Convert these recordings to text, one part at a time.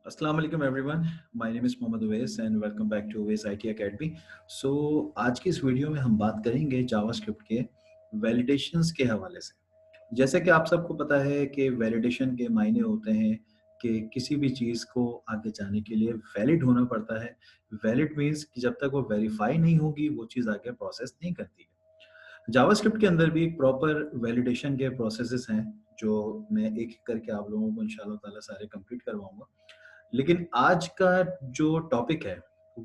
अस्सलाम वालेकुम everyone, my name is Mohammed Uwais and welcome back to Uwais IT academy. So आज की इस वीडियो में हम बात करेंगे जावास्क्रिप्ट के वैलिडेशंस के हवाले से। जैसे कि आप सबको पता है कि वैलिडेशन के मायने होते हैं कि किसी भी चीज़ को आगे जाने के लिए वैलिड होना पड़ता है। वैलिड मीन्स कि जब तक वो वेरीफाई नहीं होगी वो चीज़ आगे प्रोसेस नहीं करती है। जावास्क्रिप्ट के अंदर भी प्रॉपर वैलिडेशन के प्रोसेसेस हैं जो मैं एक-एक करके आप लोगों को इंशाअल्लाह ताला सारे कंप्लीट करवाऊँगा। लेकिन आज का जो टॉपिक है,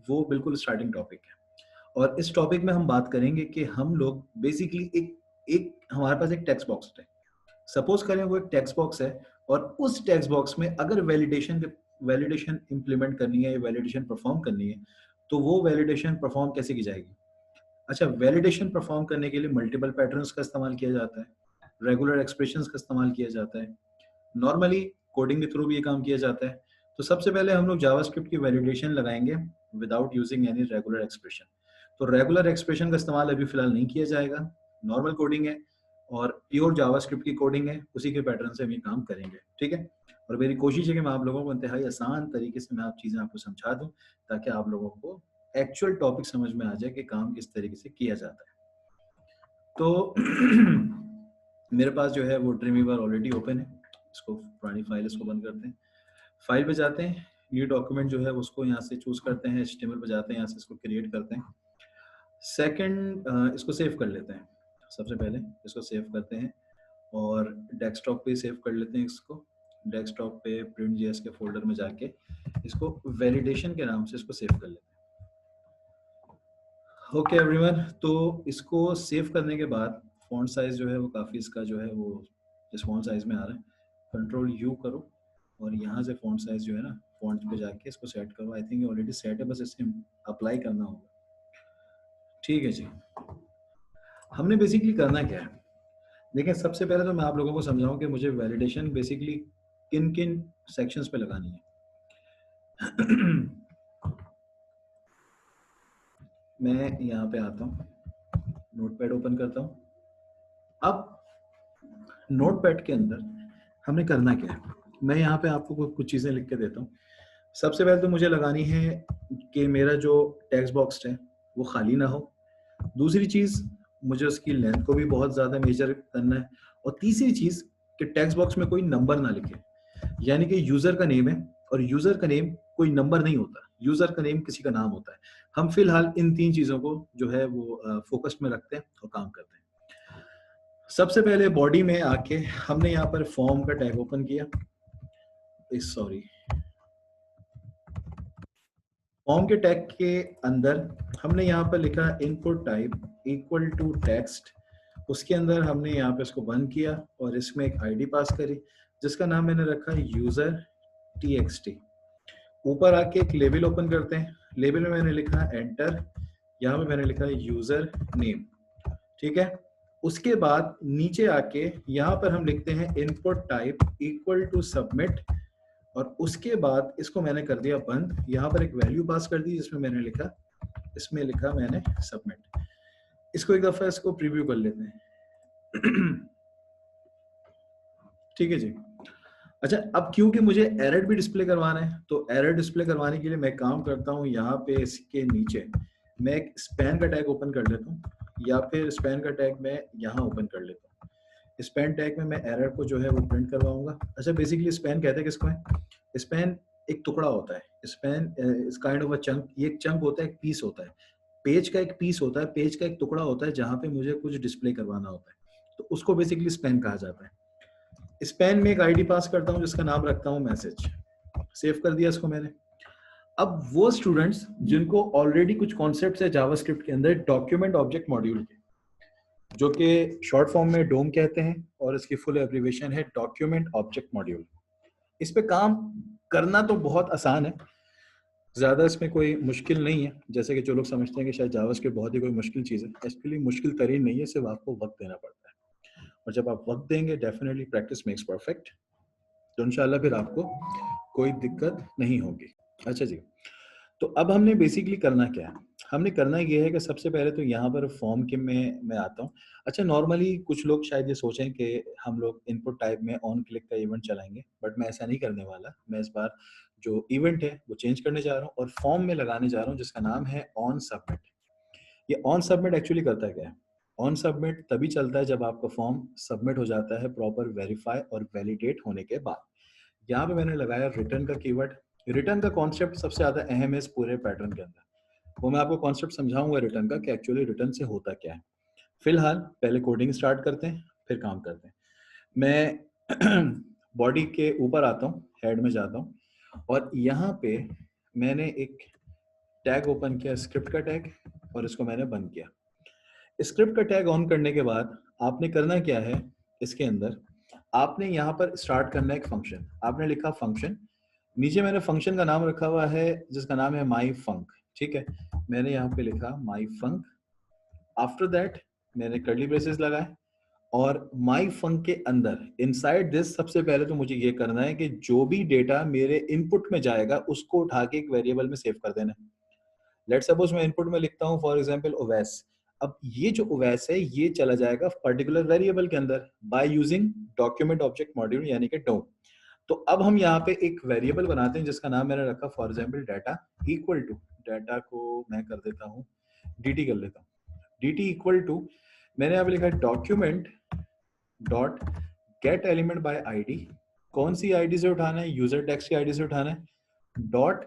वो बिल्कुल स्टार्टिंग टॉपिक है और इस टॉपिक में हम बात करेंगे कि हम लोग बेसिकली एक एक हमारे पास एक टेक्स्ट बॉक्स है। सपोज़ करें वो एक टेक्स्ट बॉक्स है और उस टेक्स्ट बॉक्स में अगर वैलिडेशन इम्प्लीमेंट करनी है या वैलिडेशन परफॉर्म करनी है, तो वो वैलिडेशन परफॉर्म कैसे की जाएगी? अच्छा, वैलिडेशन परफॉर्म करने के लिए मल्टीपल पैटर्न्स का इस्तेमाल किया जाता है, रेगुलर एक्सप्रेशंस का इस्तेमाल किया जाता है। नॉर्मली कोडिंग के थ्रू भी ये काम किया जाता है। तो सबसे पहले हम लोग जावास्क्रिप्ट की वैलिडेशन लगाएँगे without using any regular expression. तो रेगुलर एक्सप्रेशन का इस्तेमाल अभी फ़िलहाल नहीं किया जाएगा। नॉर्मल कोडिंग है और प्योर जावास्क्रिप्ट की कोडिंग है, उसी के पैटर्न से हम ये काम करेंगे, ठीक है? और मेरी कोशिश है कि मैं आप लोगों को इंतहाई आसान तरीके से मैं आप चीज़ें आपको समझा दूँ, ताकि आप लोगों को एक्चुअल टॉपिक समझ में आ जाए कि काम किस तरीके से किया जाता है। तो मेरे पास जो है वो ड्रीमवीवर ऑलरेडी ओपन है। इसको पुरानी फाइल इसको बंद करते हैं। फाइल पे जाते हैं, न्यू डॉक्यूमेंट जो है उसको यहाँ से चूज़ करते हैं, एचटीएमएल पे जाते हैं, यहाँ से इसको क्रिएट करते हैं। सेकंड इसको सेव कर लेते हैं। सबसे पहले इसको सेव करते हैं और डेस्कटॉप पे सेव कर लेते हैं इसको। डेस्कटॉप पे print.js के फ़ोल्डर में जाके इसको वैलिडेशन के नाम से इसको सेव कर लेते हैं। ओके एवरीवन, तो इसको सेव करने के बाद फ़ॉन्ट साइज़ जो है वो काफ़ी इसका जो है वो इस फ़ॉन्ट साइज़ में आ रहा है। कंट्रोल यू करो और यहाँ से फ़ॉन्ट साइज़ जो है ना, फ़ॉन्ट पे जाके इसको सेट करो। आई थिंक ये ऑलरेडी सेट है, बस इसे अप्लाई करना होगा। ठीक है जी। हमने बेसिकली करना क्या है? देखिए, सबसे पहले तो मैं आप लोगों को समझाऊँ कि मुझे वैलिडेशन बेसिकली किन-किन सेक्शंस पे लगानी है। मैं यहाँ पे आता हूँ, नोटपैड ओपन करता हूँ। अब नोटपैड के अंदर हमने करना क्या है? मैं यहाँ पे आपको कुछ चीज़ें लिख के देता हूँ। सबसे पहले तो मुझे लगानी है कि मेरा जो टेक्स्ट बॉक्स है, वो खाली ना हो। दूसरी चीज़, मुझे उसकी लेंथ को भी बहुत ज़्यादा मेजर करना है और तीसरी चीज़ कि टेक्स्ट बॉक्स में कोई नंबर ना लिखे। यानी कि यूज़र का नेम है और यूज़र का नेम कोई नंबर नहीं होता। यूज़र का नेम किसी का नाम होता है। हम फिलहाल इन 3 चीज़ों को जो है वो फ़ोकस में रखते हैं और काम करते हैं। सबसे पहले बॉडी में आके हमने यहाँ पर फॉर्म का टैग ओपन किया। सॉरी, फॉर्म के टैग के अंदर हमने यहाँ पर लिखा input type equal to text. उसके अंदर हमने यहाँ पे इसको बंद किया और इसमें एक आईडी पास करी जिसका नाम मैंने रखा यूजर टीएक्सटी। ऊपर आके एक लेबल ओपन करते हैं। लेबल में मैंने लिखा एंटर, यहाँ पे मैंने लिखा यूजर नेम, ठीक है। उसके बाद नीचे आके यहाँ पर हम लिखते हैं input type equal to submit और उसके बाद इसको मैंने कर दिया बंद। यहाँ पर एक वैल्यू पास कर दी जिसमें मैंने लिखा, इसमें लिखा मैंने सबमिट। इसको एक दफा इसको प्रीव्यू कर लेते हैं। ठीक है जी। अच्छा, अब क्योंकि मुझे एरर भी डिस्प्ले करवाना है, तो एरर डिस्प्ले करवाने के लिए मैं काम करता हूँ, यहाँ पे इसके नीचे मैं एक स्पैन का टैग ओपन कर लेता हूँ या फिर स्पैन का टैग मैं यहाँ ओपन कर लेता हूँ। स्पैन टैग में मैं एरर को जो है वो प्रिंट करवाऊंगा। अच्छा, बेसिकली स्पैन कहते हैं किसको है? स्पैन एक टुकड़ा होता है। Span is kind of a chunk. ये एक चंक होता है, एक पीस होता है। पेज का एक पीस होता है, पेज का एक टुकड़ा होता है जहाँ पे मुझे कुछ डिस्प्ले करवाना होता है, तो उसको बेसिकली स्पैन कहा जाता है। स्पैन में एक आईडी पास करता हूँ जिसका नाम रखता हूँ मैसेज। सेव कर दिया इसको मैंने। अब वो स्टूडेंट्स जिनको ऑलरेडी कुछ कॉन्सेप्ट्स है जावास्क्रिप्ट के अंदर डॉक्यूमेंट ऑब्जेक्ट मॉड्यूल के, जो कि शॉर्ट फॉर्म में डोम कहते हैं और इसकी फुल एब्रिविएशन है डॉक्यूमेंट ऑब्जेक्ट मॉड्यूल। इस पे काम करना तो बहुत आसान है, ज़्यादा इसमें कोई मुश्किल नहीं है। जैसे कि जो लोग समझते हैं कि शायद जावास्क्रिप्ट बहुत ही कोई मुश्किल चीज़ है, एक्चुअली मुश्किल तरीन नहीं है, सिर्फ आपको वक्त देना पड़ता है और जब आप वक्त देंगे डेफिनेटली प्रैक्टिस मेक्स परफेक्ट, तो इंशाल्लाह फिर आपको कोई दिक्कत नहीं होगी। अच्छा जी, तो अब हमने बेसिकली करना क्या है? हमने करना ये है कि सबसे पहले तो यहाँ पर फॉर्म के में मैं आता हूँ। अच्छा, नॉर्मली कुछ लोग शायद ये सोचें कि हम लोग इनपुट टाइप में ऑन क्लिक का इवेंट चलाएँगे, बट मैं ऐसा नहीं करने वाला। मैं इस बार जो इवेंट है वो चेंज करने जा रहा हूँ और फॉर्म में लगाने जा रहा हूँ जिसका नाम है ऑन सबमिट। ये ऑन सबमिट एक्चुअली करता क्या है? ऑन सबमिट तभी चलता है जब आपका फॉर्म सबमिट हो जाता है प्रॉपर वेरीफाई और वैलिडेट होने के बाद। यहाँ पे मैंने लगाया रिटर्न का कीवर्ड। रिटर्न का कॉन्सेप्ट सबसे ज़्यादा अहम है इस पूरे पैटर्न के अंदर। वो मैं आपको कॉन्सेप्ट समझाऊँगा रिटर्न का कि एक्चुअली रिटर्न से होता क्या है। फिलहाल पहले कोडिंग स्टार्ट करते हैं, फिर काम करते हैं। मैं बॉडी के ऊपर आता हूँ, हेड में जाता हूँ और यहाँ पे मैंने एक टैग ओपन किया, स्क्रिप्ट का टैग, और इसको मैंने बंद किया। स्क्रिप्ट का टैग ऑन करने के बाद आपने करना क्या है, इसके अंदर आपने यहाँ पर स्टार्ट करना है एक फंक्शन। आपने लिखा फंक्शन, नीचे मैंने फंक्शन का नाम रखा हुआ है जिसका नाम है माई फंक। ठीक है, मैंने यहाँ पे लिखा माई फंक। आफ्टर दैट मैंने कर्ली ब्रेसेस लगाए और माई फंक के अंदर इनसाइड दिस सबसे पहले तो मुझे ये करना है कि जो भी डेटा मेरे इनपुट में जाएगा उसको उठा के एक वेरिएबल में सेव कर देना है। लेट सपोज मैं इनपुट में लिखता हूँ फॉर एग्जांपल ओवैस। अब ये जो ओवैस है ये चला जाएगा पर्टिकुलर वेरिएबल के अंदर by using document object module यानी कि डॉ। तो अब हम यहाँ पे एक वेरिएबल बनाते हैं जिसका नाम मैंने रखा for example data equal to, data को मैं कर देता हूँ dt कर लेता हूँ, dt इक्वल टू, मैंने यहाँ पे लिखा है document dot gate element by ID. कौन सी आईडी से उठाना है? यूजर टेक्स्ट की आईडी से उठाना है। डॉट,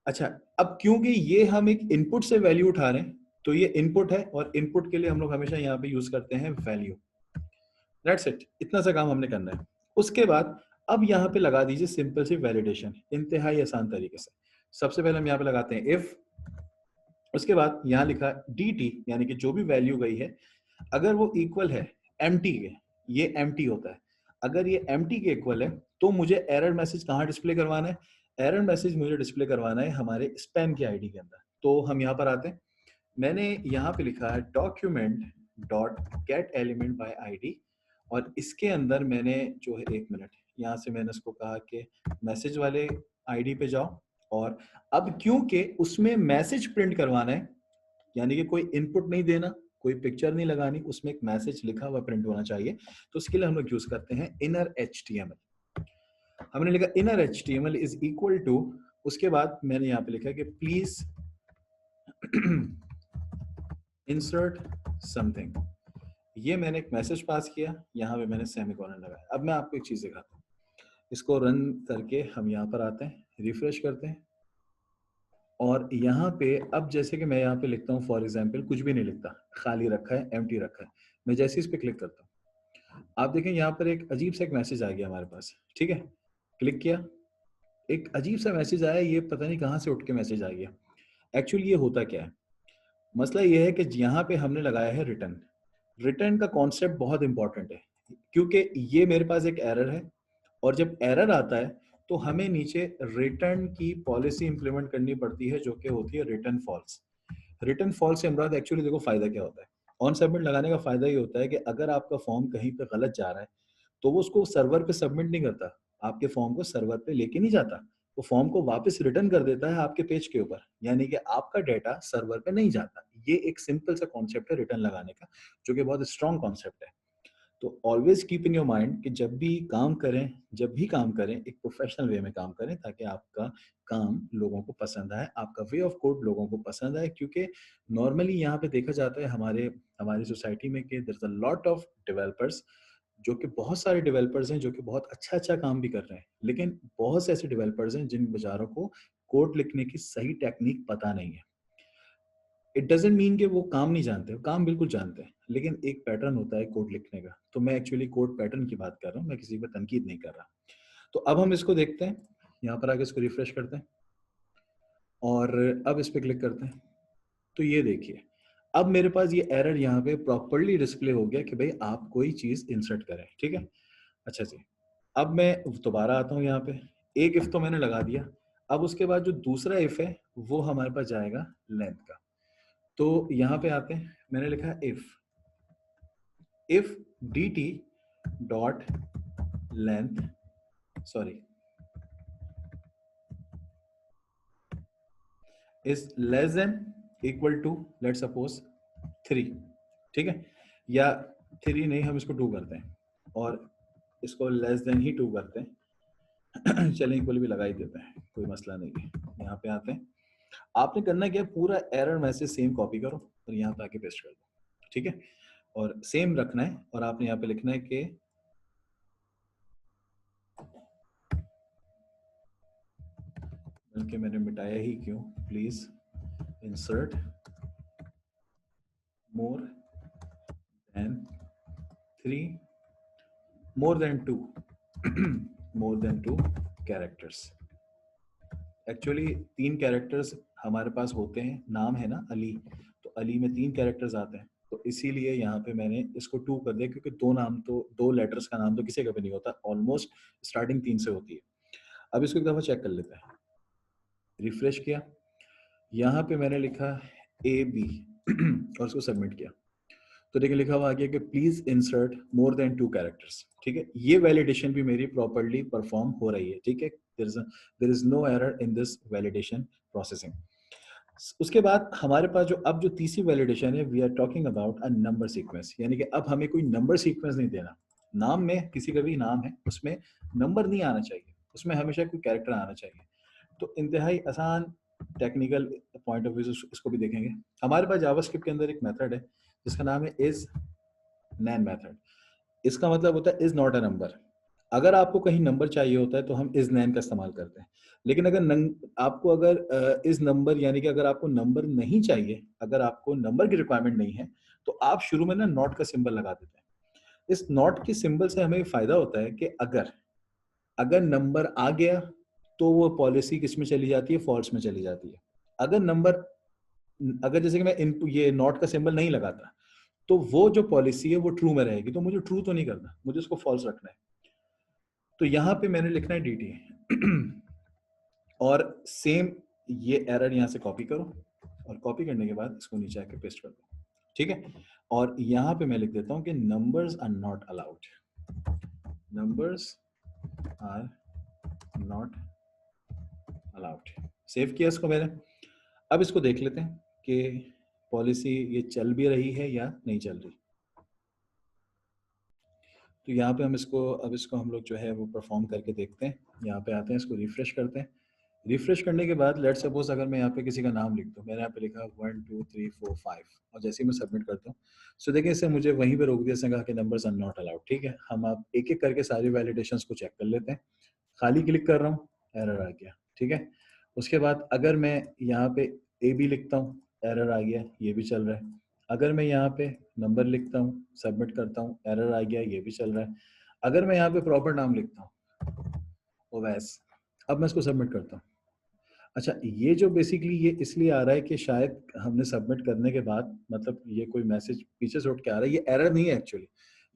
अच्छा, अब क्योंकि ये हम एक इनपुट से वैल्यू उठा रहे हैं तो ये इनपुट है और इनपुट के लिए हम लोग हमेशा यहाँ पे यूज करते हैं वैल्यू। दैट्स इट, इतना सा काम हमने करना है। उसके बाद अब यहाँ पे लगा दीजिए सिंपल सी वैलिडेशन, इंतहाई आसान तरीके से। सबसे पहले हम यहाँ पे लगाते हैं इफ, उसके बाद यहाँ लिखा dt यानी कि जो भी वैल्यू गई है अगर वो इक्वल है empty के, ये empty होता है, अगर ये empty के इक्वल है तो मुझे एरर मैसेज कहाँ डिस्प्ले करवाना है? एरर मैसेज मुझे डिस्प्ले करवाना है हमारे स्पैम की आईडी के अंदर। तो हम यहाँ पर आते हैं, मैंने यहाँ पे लिखा है document dot gate element by ID और इसके अंदर मैंने जो है, एक मिनट, यहाँ से मैंने इसको कहा कि मैसेज वाले आईडी पे जाओ और अब क्योंकि उसमें मैसेज प्रिंट करवाना है यानी कि कोई इनपुट नहीं देना, कोई पिक्चर नहीं लगानी, उसमें एक मैसेज लिखा हुआ प्रिंट होना चाहिए। तो उसके लिए हम लोग यूज करते हैं इनर HTML। हमने लिखा inner HTML is equal to, उसके बाद मैंने यहाँ पे लिखा कि प्लीज इंसर्ट समथिंग। ये मैंने एक मैसेज पास किया, यहाँ पे मैंने सेमीकोलन लगाया। अब मैं आपको एक चीज दिखाता हूँ, इसको रन करके हम यहाँ पर आते हैं, रिफ्रेश करते हैं और यहाँ पे अब जैसे कि मैं यहाँ पे लिखता हूँ फॉर एग्जांपल, कुछ भी नहीं लिखता, खाली रखा है, एम्प्टी रखा है। मैं जैसे इस पे क्लिक करता हूँ आप देखें यहाँ पर एक अजीब सा एक मैसेज आ गया हमारे पास। ठीक है, क्लिक किया, एक अजीब सा मैसेज आया, ये पता नहीं कहाँ से उठ के मैसेज आ गया। एक्चुअली ये होता क्या है, मसला ये है कि यहाँ पे हमने लगाया है रिटर्न। रिटर्न का कॉन्सेप्ट बहुत इंपॉर्टेंट है क्योंकि ये मेरे पास एक एरर है और जब एरर आता है तो हमें नीचे रिटर्न की पॉलिसी इंप्लीमेंट करनी पड़ती है जो कि होती है रिटर्न फॉल्स। रिटर्न फॉल्स से मुराद एक्चुअली देखो फायदा क्या होता है, ऑन सबमिट लगाने का फायदा ये होता है कि अगर आपका फॉर्म कहीं पे गलत जा रहा है तो वो उसको सर्वर पे सबमिट नहीं करता, आपके फॉर्म को सर्वर पे लेके नहीं जाता, वो फॉर्म को वापस रिटर्न कर देता है आपके पेज के ऊपर, यानी कि आपका डेटा सर्वर पे नहीं जाता। ये एक सिंपल सा कॉन्सेप्ट है रिटर्न लगाने का जो कि बहुत स्ट्रॉन्ग कॉन्सेप्ट है। तो always keep in your mind कि जब भी काम करें एक प्रोफेशनल वे में काम करें ताकि आपका काम लोगों को पसंद आए, आपका वे ऑफ कोड लोगों को पसंद आए। क्योंकि नॉर्मली यहाँ पे देखा जाता है हमारे हमारी सोसाइटी में कि there is a lot of developers, जो कि बहुत सारे डेवलपर्स हैं जो कि बहुत अच्छा अच्छा काम भी कर रहे हैं, लेकिन बहुत से ऐसे डेवलपर्स हैं जिन बेचारों को कोड लिखने की सही टेक्निक पता नहीं है। इट डजेंट मीन कि वो काम नहीं जानते, वो काम बिल्कुल जानते हैं, लेकिन एक पैटर्न होता है कोड लिखने का। तो मैं एक्चुअली कोड पैटर्न की बात कर रहा हूँ, मैं किसी पर तनकीद नहीं कर रहा। तो अब हम इसको देखते हैं, यहाँ पर आके इसको रिफ्रेश करते हैं और अब इस पर क्लिक करते हैं। तो ये देखिए अब मेरे पास ये एरर यहाँ पे प्रॉपरली डिस्प्ले हो गया कि भाई आप कोई चीज इंसर्ट करें। ठीक है, अच्छा जी, अब मैं दोबारा आता हूँ यहाँ पे, एक इफ तो मैंने लगा दिया। अब उसके बाद जो दूसरा इफ है वो हमारे पास जाएगा लेंथ का। तो यहाँ पे आते हैं, मैंने लिखा if dt dot length, sorry, is less than equal to let suppose 3, ठीक है, या 3 नहीं, हम इसको 2 करते हैं और इसको लेस देन ही 2 करते हैं। चलें इक्वल भी लगा ही देते हैं, कोई मसला नहीं है। यहाँ पे आते हैं, आपने करना क्या है, पूरा एरर मैसेज सेम कॉपी करो और यहाँ पे आके पेस्ट कर दो, ठीक है, और सेम रखना है और आपने यहाँ पे लिखना है कि बल्कि मैंने मिटाया ही क्यों, please insert more than 3, more than 2 more than 2 characters. Actually 3 characters हमारे पास होते हैं, नाम है ना अली, तो अली में 3 कैरेक्टर्स आते हैं, तो इसीलिए यहाँ पे मैंने इसको 2 कर दिया, क्योंकि 2 नाम तो 2 लेटर्स का नाम तो किसी का भी नहीं होता, ऑलमोस्ट स्टार्टिंग 3 से होती है। अब इसको एक दफा चेक कर लेते हैं, रिफ्रेश किया, यहाँ पे मैंने लिखा ए बी और उसको सबमिट किया, तो देखिए लिखा हुआ आ गया कि please insert more than 2 characters, ठीक है, ये वैलिडेशन भी मेरी प्रॉपर्ली परफॉर्म हो रही है, ठीक है, there is no error in this validation processing. उसके बाद हमारे पास जो अब जो तीसरी वैलिडेशन है, we are talking about a number sequence, यानी कि अब हमें कोई नंबर सीक्वेंस नहीं देना। नाम में किसी का भी नाम है, उसमें नंबर नहीं आना चाहिए, उसमें हमेशा कोई कैरेक्टर आना चाहिए। तो इंतहाई आसान टेक्निकल पॉइंट ऑफ व्यू से इसको भी देखेंगे। हमारे पास जावास्क्रिप्ट के अंदर एक मेथड है जिसका नाम है इज नैन मेथड। इसका मतलब होता है इज नॉट अ नंबर। अगर आपको कहीं नंबर चाहिए होता है तो हम इज नैन का इस्तेमाल करते हैं, लेकिन अगर आपको अगर इज नंबर, यानी कि अगर आपको नंबर नहीं चाहिए, अगर आपको नंबर की रिक्वायरमेंट नहीं है, तो आप शुरू में ना नॉट का सिंबल लगा देते हैं। इस नॉट के सिंबल से हमें फायदा होता है कि अगर अगर नंबर आ गया तो वो पॉलिसी किस में चली जाती है, फॉल्स में चली जाती है। अगर नंबर, अगर जैसे कि मैं ये नॉट का सिंबल नहीं लगाता, तो वो जो पॉलिसी है वो ट्रू में रहेगी, तो मुझे ट्रू तो नहीं करना, मुझे उसको फॉल्स रखना है। तो यहाँ पे मैंने लिखना है डी और सेम ये एरर यहाँ से कॉपी करो और कॉपी करने के बाद इसको नीचे आके पेस्ट कर दो, ठीक है, और यहाँ पे मैं लिख देता हूँ कि numbers are not allowed, numbers are not allowed. Save किया इसको मैंने। अब इसको देख लेते हैं कि पॉलिसी ये चल भी रही है या नहीं चल रही। तो यहाँ पे हम इसको, अब इसको हम लोग जो है वो परफॉर्म करके देखते हैं। यहाँ पे आते हैं, इसको रिफ्रेश करते हैं। रिफ्रेश करने के बाद लेट सपोज अगर मैं यहाँ पे किसी का नाम लिख दूँ, मैंने यहाँ पे लिखा 1 2 3 4 5 और जैसे ही मैं सबमिट करता हूँ, सो देखिए इससे मुझे वहीं पे रोक दिया, इसने कहा कि नंबर्स आर नॉट अलाउड, ठीक है। हम आप एक एक करके सारी वैलिडेशंस को चेक कर लेते हैं। खाली क्लिक कर रहा हूँ, एरर आ गया, ठीक है। उसके बाद अगर मैं यहाँ पे ए बी लिखता हूँ, एरर आ गया, ये भी चल रहा है। अगर मैं यहाँ पे नंबर लिखता हूँ, सबमिट करता हूँ, एरर आ गया, ये भी चल रहा है। अगर मैं यहाँ पे प्रॉपर नाम लिखता हूँ, ओवैस, अब मैं इसको सबमिट करता हूँ। अच्छा, ये जो बेसिकली ये इसलिए आ रहा है कि शायद हमने सबमिट करने के बाद, मतलब ये कोई मैसेज पीछे से उठ के आ रहा है, ये एरर नहीं है एक्चुअली।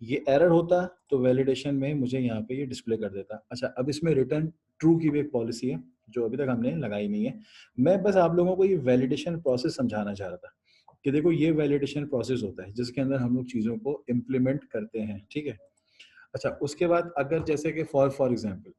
ये एरर होता तो वैलिडेशन में मुझे यहाँ पे ये डिस्प्ले कर देता। अच्छा, अब इसमें रिटर्न ट्रू की भी एक पॉलिसी है जो अभी तक हमने लगाई नहीं है। मैं बस आप लोगों को ये वैलिडेशन प्रोसेस समझाना चाह रहा था कि देखो ये वैलिडेशन प्रोसेस होता है जिसके अंदर हम लोग चीज़ों को इम्प्लीमेंट करते हैं, ठीक है। अच्छा, उसके बाद अगर जैसे कि फॉर एग्जाम्पल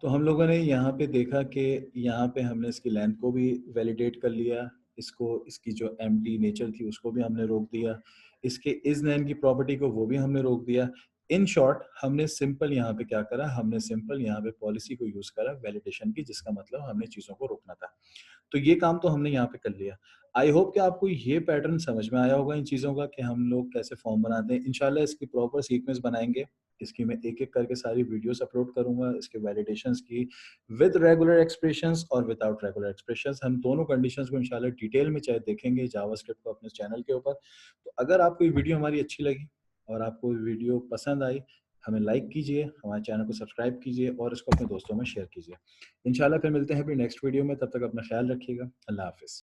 तो हम लोगों ने यहाँ पे देखा कि यहाँ पे हमने इसकी लेंथ को भी वैलिडेट कर लिया, इसको, इसकी जो एम्प्टी नेचर थी उसको भी हमने रोक दिया, इसके इज नैन की प्रॉपर्टी को वो भी हमने रोक दिया। इन शॉर्ट हमने सिंपल यहाँ पे क्या करा, हमने सिंपल यहाँ पे पॉलिसी को यूज करा वैलिडेशन की, जिसका मतलब हमने चीजों को रोकना था। तो ये काम तो हमने यहाँ पे कर लिया। आई होप कि आपको ये पैटर्न समझ में आया होगा इन चीज़ों का कि हम लोग कैसे फॉर्म बनाते हैं। इंशाल्लाह इसकी प्रॉपर सीक्वेंस बनाएंगे, इसकी मैं एक एक करके सारी वीडियोस अपलोड करूंगा, इसके वैलिडेशंस की, विद रेगुलर एक्सप्रेशंस और विदाउट रेगुलर एक्सप्रेशंस। हम दोनों कंडीशंस को इंशाल्लाह डिटेल में चाहे देखेंगे जावास्क्रिप्ट को अपने चैनल के ऊपर। तो अगर आपको ये वीडियो हमारी अच्छी लगी और आपको ये वीडियो पसंद आई, हमें लाइक कीजिए, हमारे चैनल को सब्सक्राइब कीजिए और इसको अपने दोस्तों में शेयर कीजिए। इंशाल्लाह फिर मिलते हैं फिर नेक्स्ट वीडियो में, तब तक अपना ख्याल रखिएगा। अल्लाह हाफिज़।